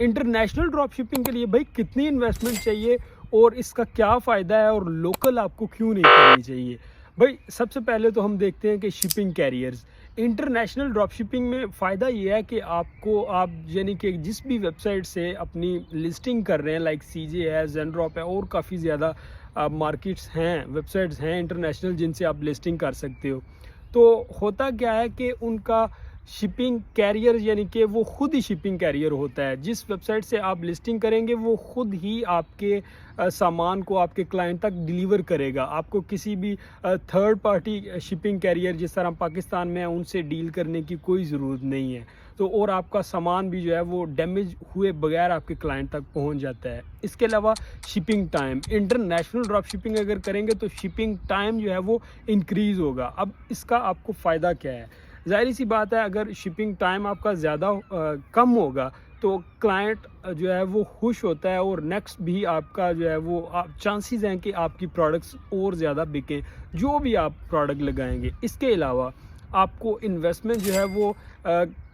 International drop shipping के लिए भाई कितनी इन्वेस्टमेंट चाहिए और इसका क्या फ़ायदा है और लोकल आपको क्यों नहीं करनी चाहिए। भाई सबसे पहले तो हम देखते हैं कि shipping carriers, international drop shipping में फ़ायदा ये है कि आप यानी कि जिस भी वेबसाइट से अपनी लिस्टिंग कर रहे हैं, लाइक CJ है, ज़ेनड्रॉप है, और काफ़ी ज़्यादा मार्केट्स हैं, वेबसाइट्स हैं इंटरनेशनल जिनसे आप लिस्टिंग कर सकते हो। तो होता क्या है कि उनका शिपिंग कैरियर यानी कि वो खुद ही शिपिंग कैरियर होता है। जिस वेबसाइट से आप लिस्टिंग करेंगे वो खुद ही आपके सामान को आपके क्लाइंट तक डिलीवर करेगा। आपको किसी भी थर्ड पार्टी शिपिंग कैरियर जिस तरह पाकिस्तान में है उनसे डील करने की कोई ज़रूरत नहीं है। तो और आपका सामान भी जो है वो डैमेज हुए बगैर आपके क्लाइंट तक पहुंच जाता है। इसके अलावा shipping time, international drop shipping अगर करेंगे तो शिपिंग टाइम जो है वो इंक्रीज़ होगा। अब इसका आपको फ़ायदा क्या है? ज़ाहिर सी बात है, अगर शिपिंग टाइम आपका ज़्यादा कम होगा तो क्लाइंट जो है वो खुश होता है और नेक्स्ट भी आपका जो है वो चांसेस हैं कि आपकी प्रोडक्ट्स और ज़्यादा बिकें जो भी आप प्रोडक्ट लगाएंगे। इसके अलावा आपको इन्वेस्टमेंट जो है वो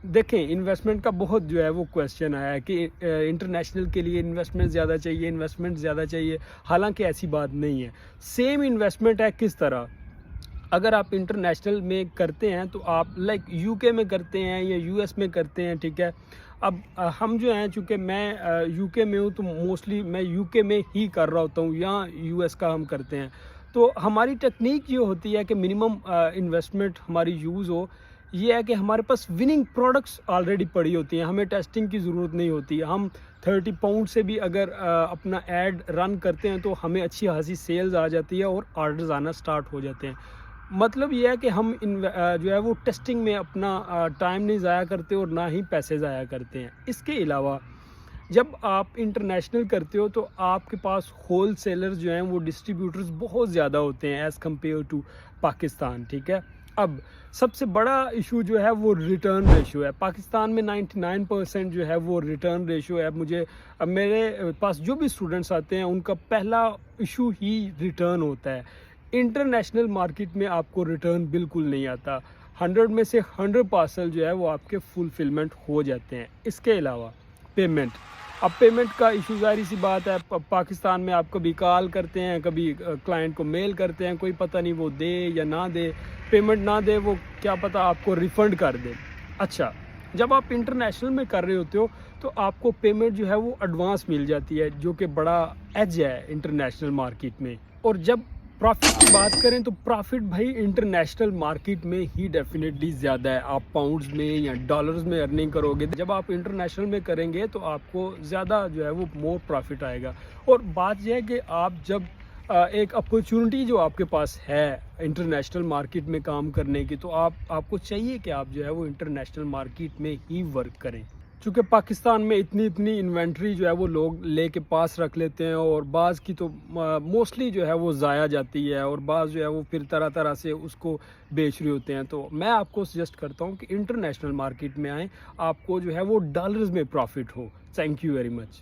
देखें, इन्वेस्टमेंट का बहुत जो है वो क्वेश्चन आया है कि इंटरनेशनल के लिए इन्वेस्टमेंट ज़्यादा चाहिए। हालांकि ऐसी बात नहीं है, सेम इन्वेस्टमेंट है। किस तरह? अगर आप इंटरनेशनल में करते हैं तो आप लाइक UK में करते हैं या US में करते हैं, ठीक है। अब हम जो हैं, चूँकि मैं UK में हूँ तो मोस्टली मैं UK में ही कर रहा होता हूँ, यहाँ US का हम करते हैं। तो हमारी टेक्निक ये होती है कि मिनिमम इन्वेस्टमेंट हमारी यूज़ हो। ये है कि हमारे पास विनिंग प्रोडक्ट्स ऑलरेडी पड़ी होती हैं, हमें टेस्टिंग की ज़रूरत नहीं होती। हम 30 पाउंड से भी अगर अपना ऐड रन करते हैं तो हमें अच्छी खासी सेल्स आ जाती है और ऑर्डर्स आना स्टार्ट हो जाते हैं। मतलब ये है कि हम जो है वो टेस्टिंग में अपना टाइम नहीं ज़ाया करते और ना ही पैसे ज़ाया करते हैं। इसके अलावा जब आप इंटरनेशनल करते हो तो आपके पास होल सेलर्स जो हैं वो डिस्ट्रीब्यूटर्स बहुत ज़्यादा होते हैं एज़ कम्पेयर टू पाकिस्तान, ठीक है। अब सबसे बड़ा इशू जो है वो रिटर्न रेशो है। पाकिस्तान में 99% जो है वो रिटर्न रेशो है। मेरे पास जो भी स्टूडेंट्स आते हैं उनका पहला इशू ही रिटर्न होता है। इंटरनेशनल मार्केट में आपको रिटर्न बिल्कुल नहीं आता। 100 में से 100 पार्सल जो है वो आपके फुलफिलमेंट हो जाते हैं। इसके अलावा पेमेंट, अब पेमेंट का इशू ज़ाहिर सी बात है, पाकिस्तान में आप कभी कॉल करते हैं, कभी क्लाइंट को मेल करते हैं, कोई पता नहीं वो दे या ना दे, पेमेंट ना दे, वो क्या पता आपको रिफ़ंड कर दे। अच्छा, जब आप इंटरनेशनल में कर रहे होते हो तो आपको पेमेंट जो है वो एडवांस मिल जाती है, जो कि बड़ा एज है इंटरनेशनल मार्केट में। और जब प्रॉफिट की बात करें तो प्रॉफिट भाई इंटरनेशनल मार्केट में ही डेफिनेटली ज़्यादा है। आप पाउंड्स में या डॉलर्स में अर्निंग करोगे, जब आप इंटरनेशनल में करेंगे तो आपको ज़्यादा जो है वो मोर प्रॉफिट आएगा। और बात यह है कि आप जब एक अपॉर्चुनिटी जो आपके पास है इंटरनेशनल मार्केट में काम करने की, तो आपको चाहिए कि आप जो है वो इंटरनेशनल मार्केट में ही वर्क करें। चूँकि पाकिस्तान में इतनी इन्वेंट्री जो है वो लोग ले के पास रख लेते हैं और बाज़ की तो मोस्टली जो है वो ज़ाया जाती है और बाज़ जो है वो फिर तरह से उसको बेच रहे होते हैं। तो मैं आपको सजेस्ट करता हूँ कि इंटरनेशनल मार्केट में आएँ, आपको जो है वो डॉलर्स में प्रॉफिट हो। Thank you very much.